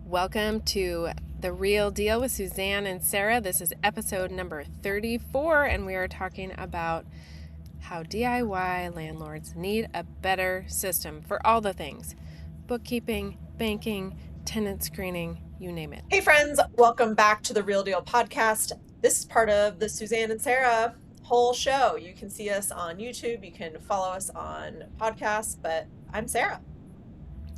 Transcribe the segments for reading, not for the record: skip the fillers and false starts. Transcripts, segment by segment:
Welcome to The Real Deal with Suzanne and Sarah. This is episode number 34, and we are talking about how DIY landlords need a better system for all the things: bookkeeping, banking, tenant screening, you name it. Hey friends, welcome back to the Real Deal podcast. This is part of the Suzanne and Sarah whole show. You can see us on YouTube, you can follow us on podcasts, but I'm Sarah.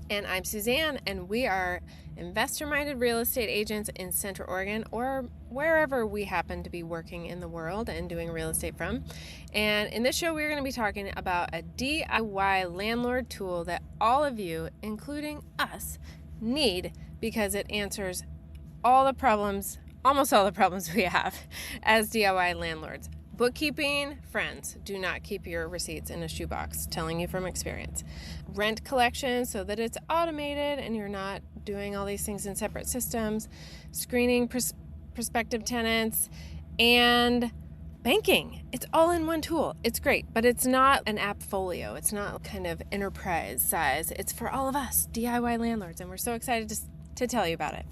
And I'm Suzanne, and we are investor-minded real estate agents in Central Oregon or wherever we happen to be working in the world and doing real estate from. And in this show, we're going to be talking about a DIY landlord tool that all of you, including us, need because it answers all the problems, almost all the problems we have as DIY landlords. Bookkeeping, friends, do not keep your receipts in a shoebox, telling you from experience. Rent collection so that it's automated and you're not doing all these things in separate systems. Screening prospective tenants, and banking. It's all in one tool. It's great, but it's not an appfolio. It's not kind of enterprise size. It's for all of us DIY landlords, and we're so excited to tell you about it.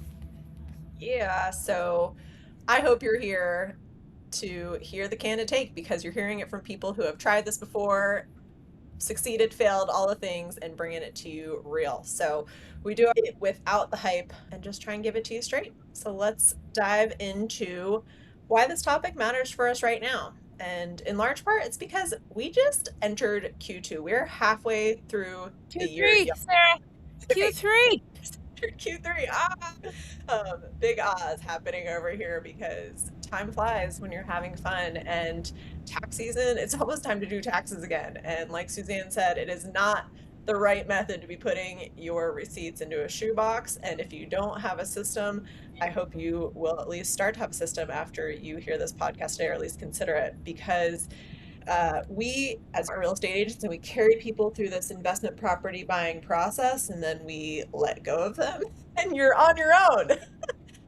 Yeah, so I hope you're here to hear the candid take because you're hearing it from people who have tried this before, succeeded, failed, all the things, and bringing it to you real. So we do it without the hype and just try and give it to you straight. So let's dive into why this topic matters for us right now. And in large part, it's because we just entered Q2. We're halfway through the year. Sarah. Q3. Q3. Big ahs happening over here because time flies when you're having fun, and tax season, it's almost time to do taxes again. And like Suzanne said, it is not the right method to be putting your receipts into a shoebox. And if you don't have a system, I hope you will at least start to have a system after you hear this podcast today, or at least consider it, because we, as real estate agents, and we carry people through this investment property buying process, and then we let go of them, and you're on your own.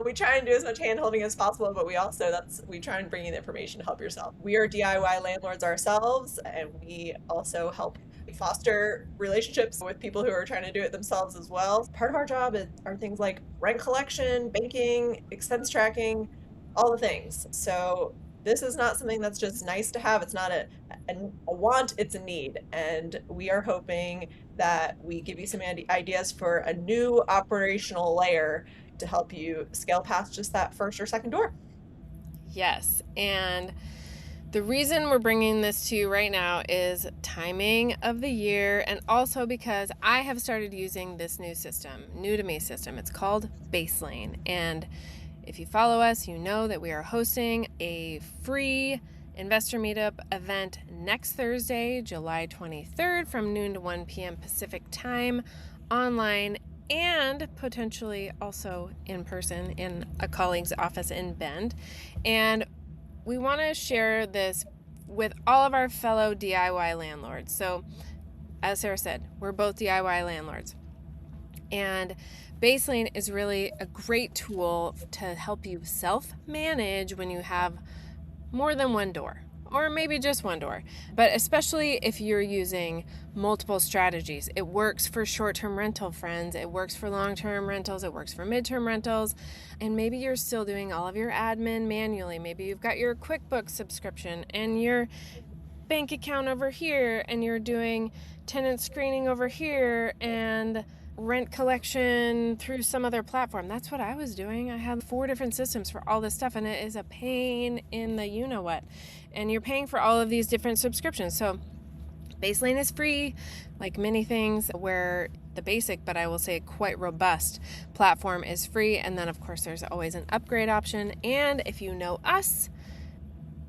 We try and do as much hand-holding as possible, but we try and bring you the information to help yourself. We are DIY landlords ourselves, and we also help foster relationships with people who are trying to do it themselves as well. Part of our job are things like rent collection, banking, expense tracking, all the things. So this is not something that's just nice to have. It's not a want, it's a need. And we are hoping that we give you some ideas for a new operational layer to help you scale past just that first or second door. Yes, and the reason we're bringing this to you right now is timing of the year, and also because I have started using this new to me system. It's called Baselane, and if you follow us, you know that we are hosting a free investor meetup event next Thursday, July 23rd from noon to 1 p.m. Pacific time, online and potentially also in person in a colleague's office in Bend. And we want to share this with all of our fellow DIY landlords. So as Sarah said, we're both DIY landlords. And Baselane is really a great tool to help you self-manage when you have more than one door, or maybe just one door. But especially if you're using multiple strategies. It works for short-term rental, friends. It works for long-term rentals. It works for midterm rentals. And maybe you're still doing all of your admin manually. Maybe you've got your QuickBooks subscription and your bank account over here, and you're doing tenant screening over here and rent collection through some other platform. That's what I was doing. I had 4 different systems for all this stuff, and it is a pain in the you-know-what. And you're paying for all of these different subscriptions. So Baselane is free, like many things, where the basic, but I will say quite robust platform is free. And then, of course, there's always an upgrade option. And if you know us,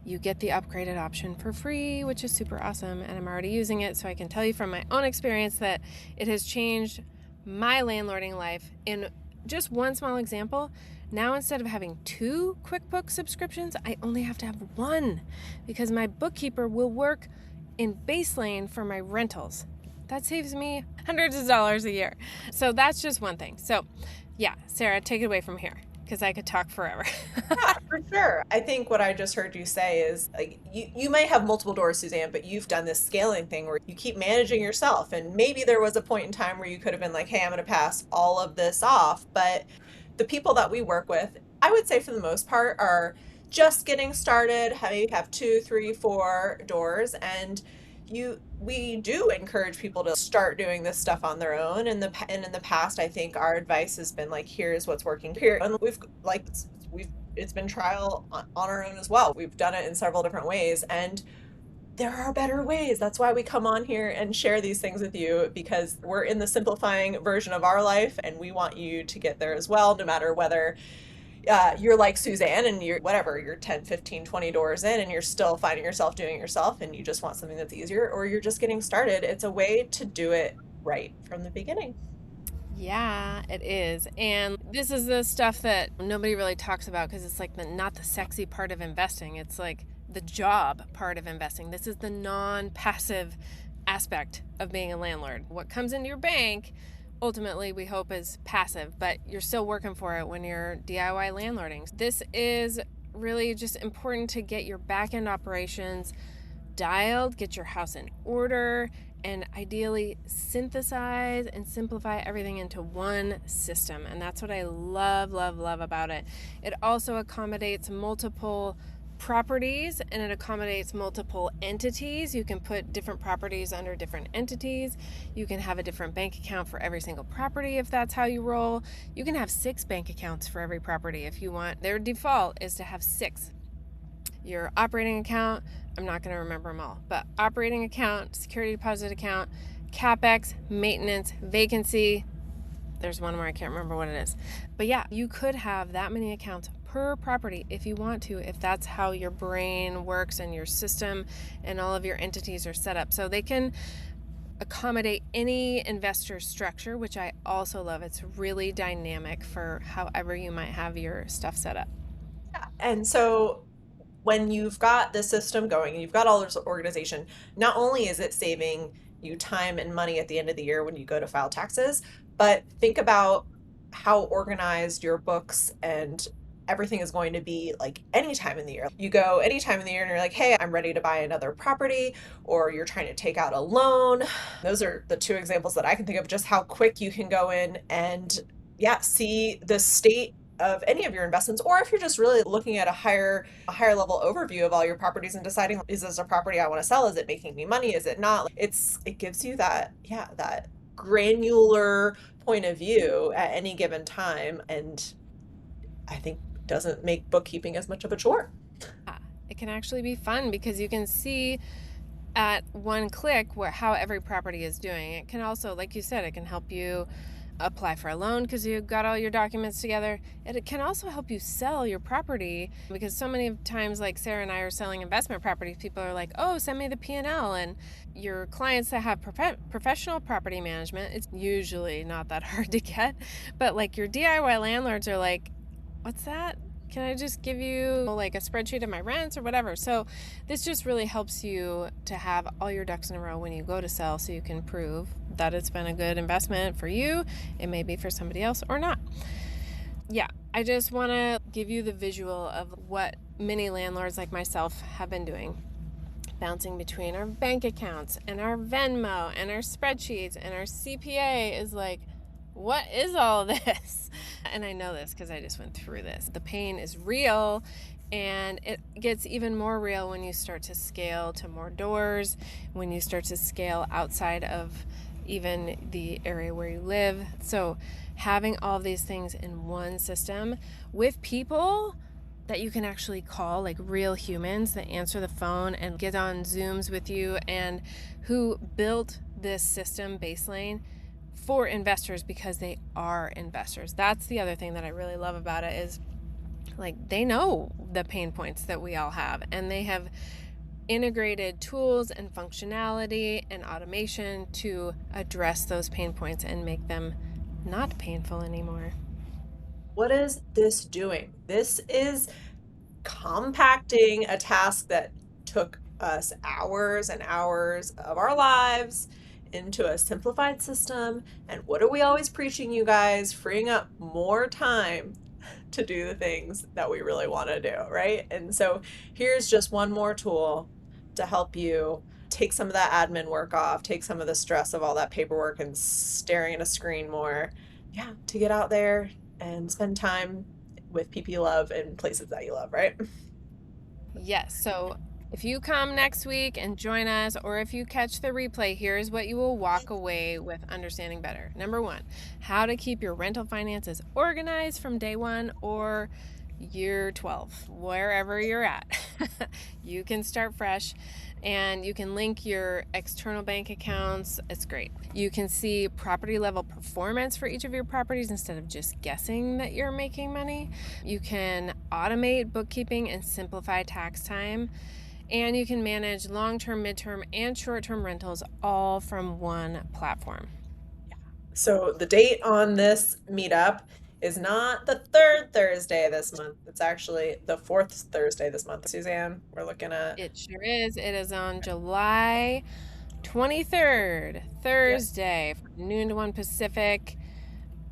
you get the upgraded option for free, which is super awesome. And I'm already using it, so I can tell you from my own experience that it has changed my landlording life. In just one small example, now instead of having 2 QuickBooks subscriptions, I only have to have 1 because my bookkeeper will work in Baselane for my rentals. That saves me hundreds of dollars a year. So that's just one thing. So yeah, Sarah, take it away from here, because I could talk forever. Yeah, for sure. I think what I just heard you say is, like, you may have multiple doors, Suzanne, but you've done this scaling thing where you keep managing yourself. And maybe there was a point in time where you could have been like, hey, I'm going to pass all of this off. But The people that we work with, I would say for the most part, are just getting started, maybe have two, three, four doors, and we do encourage people to start doing this stuff on their own. And in the past, I think our advice has been like, here's what's working here, and we've it's been trial on our own as well. We've done it in several different ways, and there are better ways. That's why we come on here and share these things with you, because we're in the simplifying version of our life and we want you to get there as well, no matter whether you're like Suzanne and you're whatever, you're 10, 15, 20 doors in and you're still finding yourself doing it yourself and you just want something that's easier, or you're just getting started. It's a way to do it right from the beginning. Yeah, it is. And this is the stuff that nobody really talks about because it's like not the sexy part of investing. It's like the job part of investing. This is the non-passive aspect of being a landlord. What comes into your bank, ultimately, we hope is passive, but you're still working for it when you're DIY landlording. This is really just important to get your back-end operations dialed, get your house in order, and ideally synthesize and simplify everything into one system. And that's what I love, love, love about it. It also accommodates multiple properties and it accommodates multiple entities. You can put different properties under different entities. You can have a different bank account for every single property if that's how you roll. You can have 6 bank accounts for every property if you want. Their default is to have 6. Your operating account, I'm not going to remember them all, but operating account, security deposit account, CapEx, maintenance, vacancy. There's one more, I can't remember what it is. But yeah, you could have that many accounts per property if you want to, if that's how your brain works and your system and all of your entities are set up. So they can accommodate any investor structure, which I also love. It's really dynamic for however you might have your stuff set up. Yeah. And so when you've got the system going and you've got all this organization, not only is it saving you time and money at the end of the year when you go to file taxes, but think about how organized your books and everything is going to be like any time in the year. You go any time in the year and you're like, hey, I'm ready to buy another property, or you're trying to take out a loan. Those are the two examples that I can think of, just how quick you can go in and, yeah, see the state of any of your investments, or if you're just really looking at a higher level overview of all your properties and deciding, is this a property I want to sell? Is it making me money? Is it not? It gives you that, yeah, that granular point of view at any given time, and I think doesn't make bookkeeping as much of a chore. It can actually be fun because you can see at one click how every property is doing. It can also, like you said, it can help you apply for a loan because you've got all your documents together. It can also help you sell your property, because so many times, like Sarah and I are selling investment properties, people are like, oh, send me the P&L. And your clients that have professional property management, it's usually not that hard to get, but like your DIY landlords are like, what's that? Can I just give you like a spreadsheet of my rents or whatever? So this just really helps you to have all your ducks in a row when you go to sell, so you can prove that it's been a good investment for you. It may be for somebody else or not. Yeah, I just want to give you the visual of what many landlords like myself have been doing. Bouncing between our bank accounts and our Venmo and our spreadsheets, and our CPA is like, what is all this? And I know this because I just went through this. The pain is real, and it gets even more real when you start to scale to more doors, when you start to scale outside of even the area where you live. So having all of these things in one system with people that you can actually call, like real humans that answer the phone and get on Zooms with you, and who built this system, Baselane, for investors because they are investors. That's the other thing that I really love about it, is like they know the pain points that we all have, and they have integrated tools and functionality and automation to address those pain points and make them not painful anymore. What is this doing? This is compacting a task that took us hours and hours of our lives into a simplified system. And what are we always preaching, you guys? Freeing up more time to do the things that we really want to do, right? And so here's just one more tool to help you take some of that admin work off, take some of the stress of all that paperwork and staring at a screen more. Yeah, to get out there, and spend time with people you love and places that you love, right? Yes. So if you come next week and join us, or if you catch the replay, here's what you will walk away with understanding better. Number one, how to keep your rental finances organized from day one or year 12, wherever you're at. You can start fresh and you can link your external bank accounts. It's great. You can see property level performance for each of your properties instead of just guessing that you're making money. You can automate bookkeeping and simplify tax time. And you can manage long-term, midterm, and short-term rentals all from one platform. So the date on this meetup is not the third Thursday this month. It's actually the fourth Thursday this month. Suzanne, we're looking at. It sure is. It is on July 23rd, Yep. Thursday, from noon to 1 Pacific.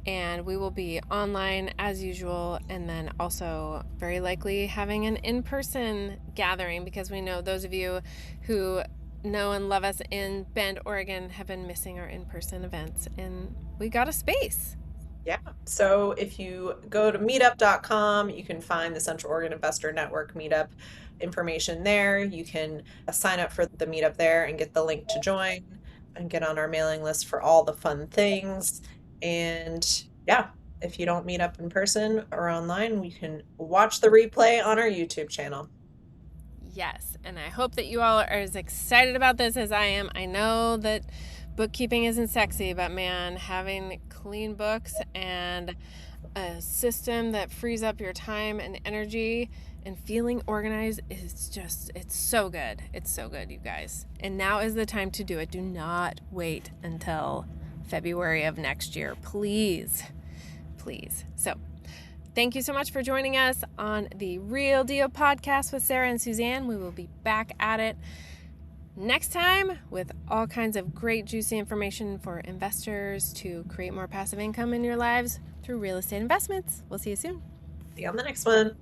And we will be online as usual, and then also very likely having an in-person gathering, because we know those of you who know and love us in Bend, Oregon have been missing our in-person events, and we got a space. Yeah. So if you go to meetup.com, you can find the Central Oregon Investor Network meetup information there. You can sign up for the meetup there and get the link to join and get on our mailing list for all the fun things. And yeah, if you don't meet up in person or online, we can watch the replay on our YouTube channel. Yes, and I hope that you all are as excited about this as I am. I know that bookkeeping isn't sexy, but man, having clean books and a system that frees up your time and energy and feeling organized is just, it's so good. It's so good, you guys. And now is the time to do it. Do not wait until February of next year. Please, please. So, thank you so much for joining us on the Real Deal podcast with Sarah and Suzanne. We will be back at it next time with all kinds of great, juicy information for investors to create more passive income in your lives through real estate investments. We'll see you soon. See you on the next one.